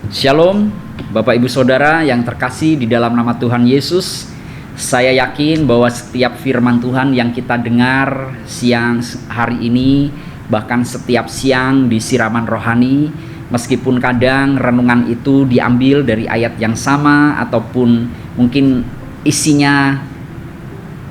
Shalom, Bapak Ibu Saudara yang terkasih di dalam nama Tuhan Yesus. Saya yakin bahwa setiap firman Tuhan yang kita dengar siang hari ini, bahkan setiap siang di siraman rohani, meskipun kadang renungan itu diambil dari ayat yang sama ataupun mungkin isinya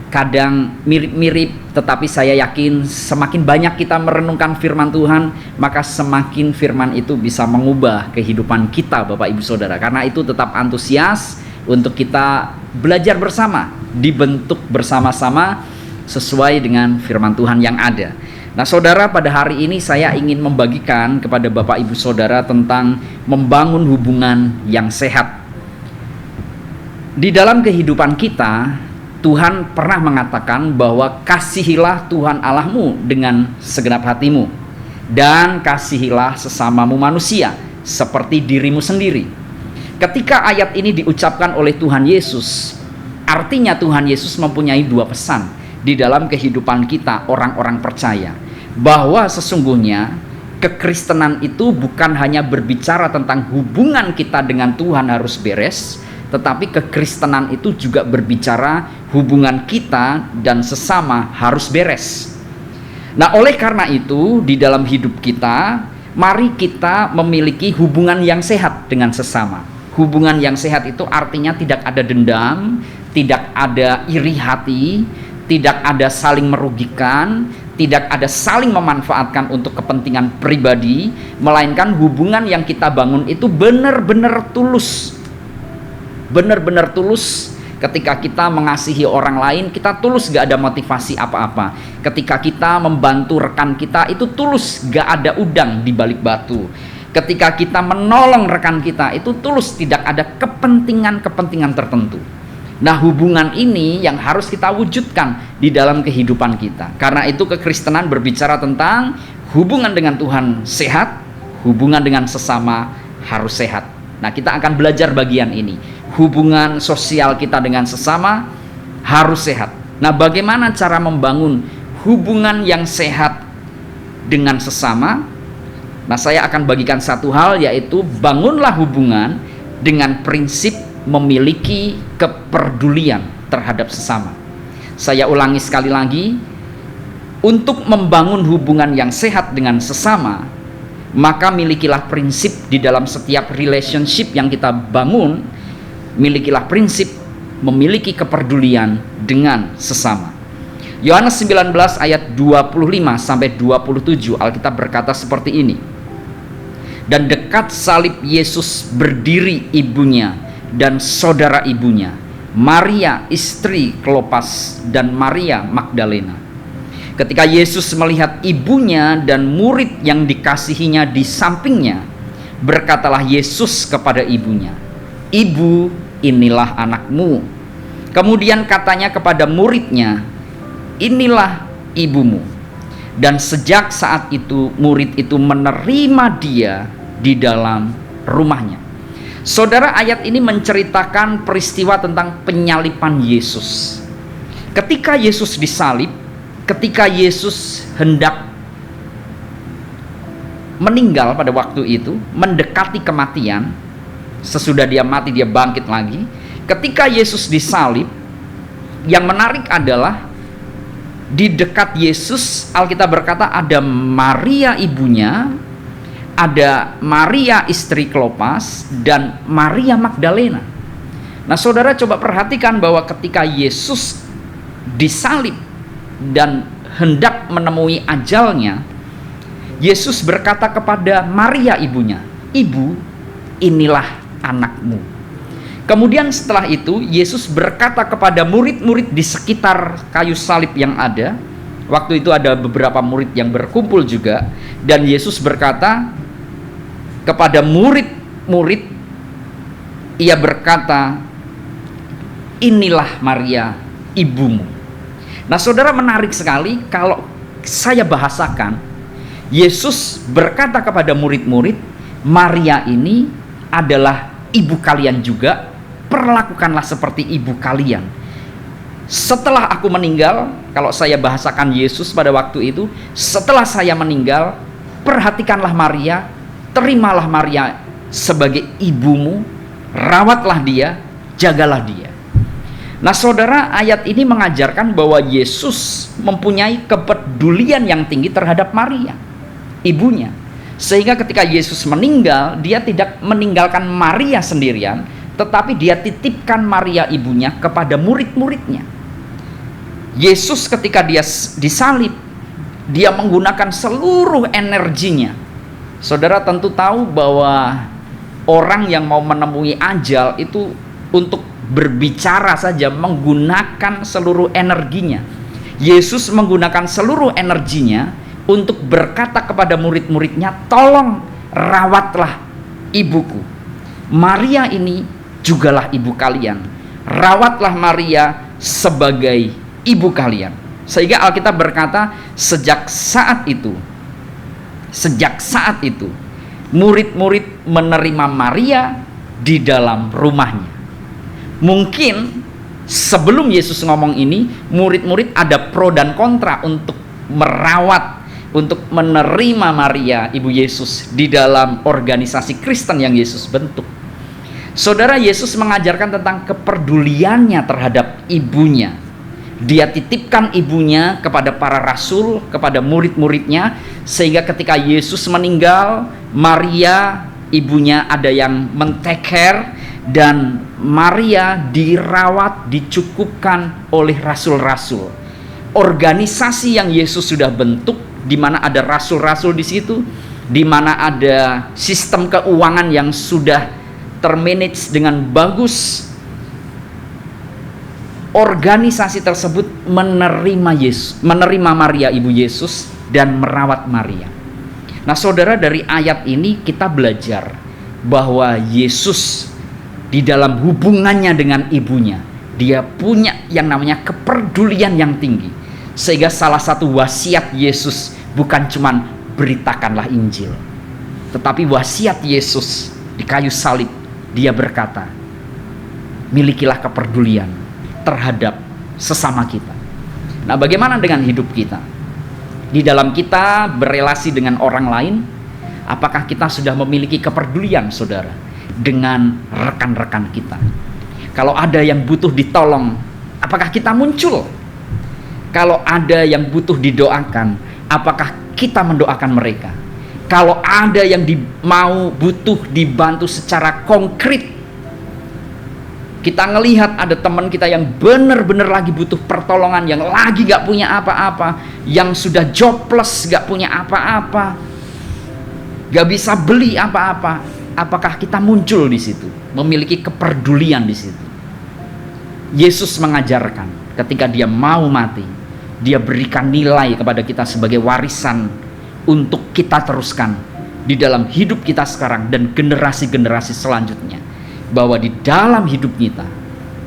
kadang mirip-mirip, tetapi saya yakin semakin banyak kita merenungkan firman Tuhan, maka semakin firman itu bisa mengubah kehidupan kita, Bapak Ibu Saudara. Karena itu tetap antusias untuk kita belajar bersama, dibentuk bersama-sama sesuai dengan firman Tuhan yang ada. Nah saudara, pada hari ini saya ingin membagikan kepada Bapak Ibu Saudara tentang membangun hubungan yang sehat. Di dalam kehidupan kita, Tuhan pernah mengatakan bahwa kasihilah Tuhan Allahmu dengan segenap hatimu dan kasihilah sesamamu manusia seperti dirimu sendiri. Ketika ayat ini diucapkan oleh Tuhan Yesus, artinya Tuhan Yesus mempunyai dua pesan di dalam kehidupan kita orang-orang percaya, bahwa sesungguhnya kekristenan itu bukan hanya berbicara tentang hubungan kita dengan Tuhan harus beres, tetapi kekristenan itu juga berbicara hubungan kita dan sesama harus beres. Nah, oleh karena itu di dalam hidup kita, mari kita memiliki hubungan yang sehat dengan sesama. Hubungan yang sehat itu artinya tidak ada dendam, tidak ada iri hati, tidak ada saling merugikan, tidak ada saling memanfaatkan untuk kepentingan pribadi, melainkan hubungan yang kita bangun itu benar-benar tulus. Benar-benar tulus. Ketika kita mengasihi orang lain, kita tulus, gak ada motivasi apa-apa. Ketika kita membantu rekan kita, itu tulus, gak ada udang di balik batu. Ketika kita menolong rekan kita, itu tulus, tidak ada kepentingan-kepentingan tertentu. Nah, hubungan ini yang harus kita wujudkan di dalam kehidupan kita. Karena itu kekristenan berbicara tentang hubungan dengan Tuhan sehat, hubungan dengan sesama harus sehat. Nah, kita akan belajar bagian ini. Hubungan sosial kita dengan sesama harus sehat. Nah, bagaimana cara membangun hubungan yang sehat dengan sesama? Nah, saya akan bagikan satu hal, yaitu bangunlah hubungan dengan prinsip memiliki kepedulian terhadap sesama. Saya ulangi sekali lagi, untuk membangun hubungan yang sehat dengan sesama, maka milikilah prinsip di dalam setiap relationship yang kita bangun. Milikilah prinsip memiliki kepedulian dengan sesama. Yohanes 19 ayat 25 sampai 27 Alkitab berkata seperti ini. Dan dekat salib Yesus berdiri ibunya dan saudara ibunya, Maria istri Klopas dan Maria Magdalena. Ketika Yesus melihat ibunya dan murid yang dikasihinya di sampingnya, berkatalah Yesus kepada ibunya, "Ibu, inilah anakmu." Kemudian katanya kepada muridnya, "Inilah ibumu." Dan sejak saat itu murid itu menerima dia di dalam rumahnya. Saudara, ayat ini menceritakan peristiwa tentang penyalipan Yesus. Ketika Yesus disalib, ketika Yesus hendak meninggal pada waktu itu, mendekati kematian, sesudah dia mati dia bangkit lagi. Ketika Yesus disalib, yang menarik adalah di dekat Yesus Alkitab berkata ada Maria ibunya, ada Maria istri Klopas, dan Maria Magdalena. Nah saudara, coba perhatikan bahwa ketika Yesus disalib dan hendak menemui ajalnya, Yesus berkata kepada Maria ibunya, "Ibu, inilah anakmu." Kemudian setelah itu Yesus berkata kepada murid-murid di sekitar kayu salib yang ada. Waktu itu ada beberapa murid yang berkumpul juga, dan Yesus berkata kepada murid-murid, ia berkata, "Inilah Maria ibumu." Nah saudara, menarik sekali kalau saya bahasakan. Yesus berkata kepada murid-murid, Maria ini adalah ibu kalian juga, perlakukanlah seperti ibu kalian. Setelah aku meninggal, kalau saya bahasakan Yesus pada waktu itu, setelah saya meninggal, perhatikanlah Maria, terimalah Maria sebagai ibumu, rawatlah dia, jagalah dia. Nah saudara, ayat ini mengajarkan bahwa Yesus mempunyai kepedulian yang tinggi terhadap Maria, ibunya. Sehingga ketika Yesus meninggal, dia tidak meninggalkan Maria sendirian, tetapi dia titipkan Maria ibunya kepada murid-muridnya. Yesus ketika dia disalib, dia menggunakan seluruh energinya. Saudara tentu tahu bahwa orang yang mau menemui ajal itu untuk berbicara saja menggunakan seluruh energinya. Yesus menggunakan seluruh energinya untuk berkata kepada murid-muridnya, tolong rawatlah ibuku. Maria ini jugalah ibu kalian. Rawatlah Maria sebagai ibu kalian. Sehingga Alkitab berkata, sejak saat itu murid-murid menerima Maria di dalam rumahnya. Mungkin sebelum Yesus ngomong ini, murid-murid ada pro dan kontra untuk merawat, untuk menerima Maria ibu Yesus di dalam organisasi Kristen yang Yesus bentuk. Saudara, Yesus mengajarkan tentang kepeduliannya terhadap ibunya. Dia titipkan ibunya kepada para rasul, kepada murid-muridnya, sehingga ketika Yesus meninggal, Maria ibunya ada yang men-take care, dan Maria dirawat, dicukupkan oleh rasul-rasul. Organisasi yang Yesus sudah bentuk, di mana ada rasul-rasul di situ, di mana ada sistem keuangan yang sudah termanage dengan bagus. Organisasi tersebut menerima Maria ibu Yesus dan merawat Maria. Nah saudara, dari ayat ini kita belajar bahwa Yesus di dalam hubungannya dengan ibunya, dia punya yang namanya kepedulian yang tinggi. Sehingga salah satu wasiat Yesus bukan cuman beritakanlah Injil, tetapi wasiat Yesus di kayu salib, dia berkata, milikilah kepedulian terhadap sesama kita. Nah, bagaimana dengan hidup kita? Di dalam kita berelasi dengan orang lain, apakah kita sudah memiliki kepedulian, saudara, dengan rekan-rekan kita? Kalau ada yang butuh ditolong, apakah kita muncul? Kalau ada yang butuh didoakan, apakah kita mendoakan mereka? Kalau ada yang butuh dibantu secara konkret, kita ngelihat ada teman kita yang benar-benar lagi butuh pertolongan, yang lagi gak punya apa-apa, yang sudah jobless, gak punya apa-apa, gak bisa beli apa-apa, apakah kita muncul di situ, memiliki kepedulian di situ? Yesus mengajarkan ketika dia mau mati, dia berikan nilai kepada kita sebagai warisan untuk kita teruskan di dalam hidup kita sekarang dan generasi-generasi selanjutnya. Bahwa di dalam hidup kita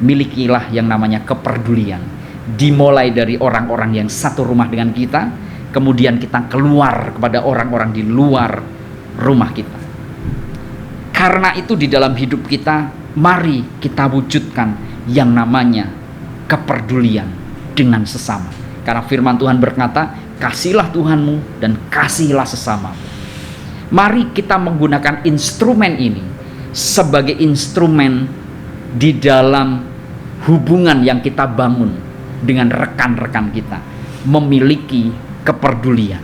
milikilah yang namanya kepedulian, dimulai dari orang-orang yang satu rumah dengan kita, kemudian kita keluar kepada orang-orang di luar rumah kita. Karena itu di dalam hidup kita, mari kita wujudkan yang namanya kepedulian dengan sesama. Karena firman Tuhan berkata, kasihilah Tuhanmu dan kasihilah sesama. Mari kita menggunakan instrumen ini sebagai instrumen di dalam hubungan yang kita bangun dengan rekan-rekan kita, memiliki kepedulian.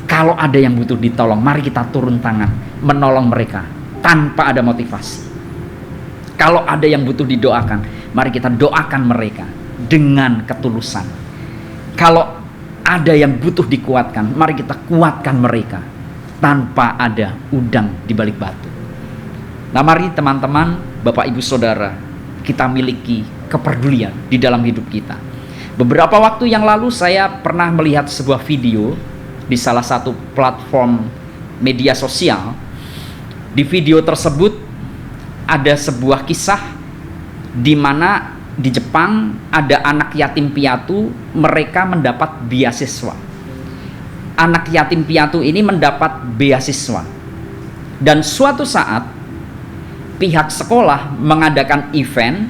Kalau ada yang butuh ditolong, mari kita turun tangan menolong mereka tanpa ada motivasi. Kalau ada yang butuh didoakan, mari kita doakan mereka dengan ketulusan. Kalau ada yang butuh dikuatkan, mari kita kuatkan mereka tanpa ada udang di balik batu. Nah mari teman-teman, Bapak Ibu Saudara, kita miliki kepedulian di dalam hidup kita. Beberapa waktu yang lalu saya pernah melihat sebuah video di salah satu platform media sosial. Di video tersebut ada sebuah kisah di mana di Jepang ada anak yatim piatu, mereka mendapat beasiswa. Anak yatim piatu ini mendapat beasiswa. Dan suatu saat pihak sekolah mengadakan event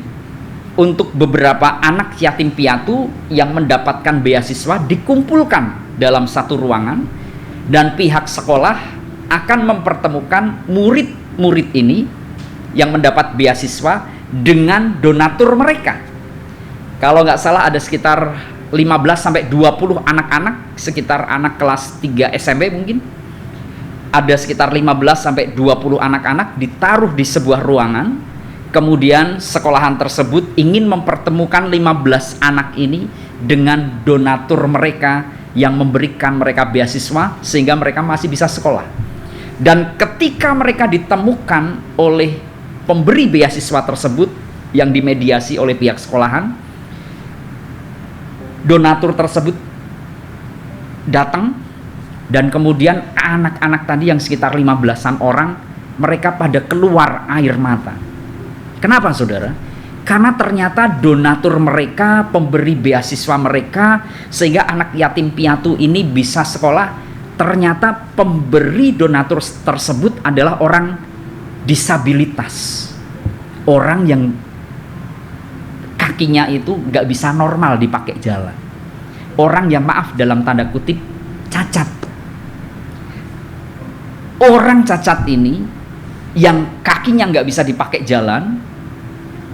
untuk beberapa anak yatim piatu yang mendapatkan beasiswa dikumpulkan dalam satu ruangan, dan pihak sekolah akan mempertemukan murid murid ini yang mendapat beasiswa dengan donatur mereka. Kalau nggak salah ada sekitar 15-20 anak-anak, sekitar anak kelas 3 SMP mungkin. Ada sekitar 15-20 anak-anak ditaruh di sebuah ruangan. Kemudian sekolahan tersebut ingin mempertemukan 15 anak ini dengan donatur mereka yang memberikan mereka beasiswa sehingga mereka masih bisa sekolah. Dan ketika mereka ditemukan oleh pemberi beasiswa tersebut yang dimediasi oleh pihak sekolahan, donatur tersebut datang, dan kemudian anak-anak tadi yang sekitar 15-an orang, mereka pada keluar air mata. Kenapa saudara? Karena ternyata donatur mereka, pemberi beasiswa mereka, sehingga anak yatim piatu ini bisa sekolah. Ternyata pemberi donatur tersebut adalah orang disabilitas, orang yang kakinya itu nggak bisa normal dipakai jalan, orang yang maaf dalam tanda kutip cacat. Orang cacat ini yang kakinya nggak bisa dipakai jalan,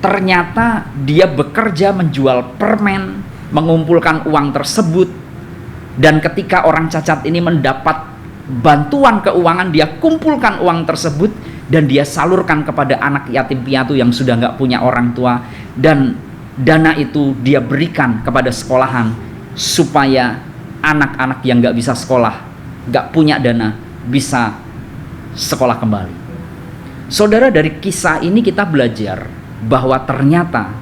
ternyata dia bekerja menjual permen, mengumpulkan uang tersebut, dan ketika orang cacat ini mendapat bantuan keuangan, dia kumpulkan uang tersebut dan dia salurkan kepada anak yatim piatu yang sudah nggak punya orang tua, dan dana itu dia berikan kepada sekolahan supaya anak-anak yang nggak bisa sekolah, nggak punya dana, bisa sekolah kembali. Saudara, dari kisah ini kita belajar bahwa ternyata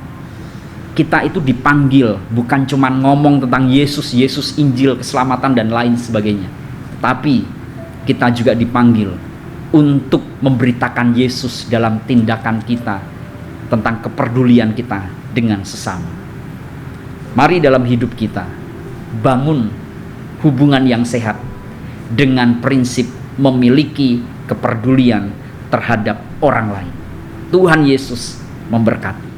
kita itu dipanggil bukan cuma ngomong tentang Yesus, Injil, keselamatan dan lain sebagainya, tapi kita juga dipanggil untuk memberitakan Yesus dalam tindakan kita, tentang kepedulian kita dengan sesama. Mari dalam hidup kita bangun hubungan yang sehat dengan prinsip memiliki kepedulian terhadap orang lain. Tuhan Yesus memberkati.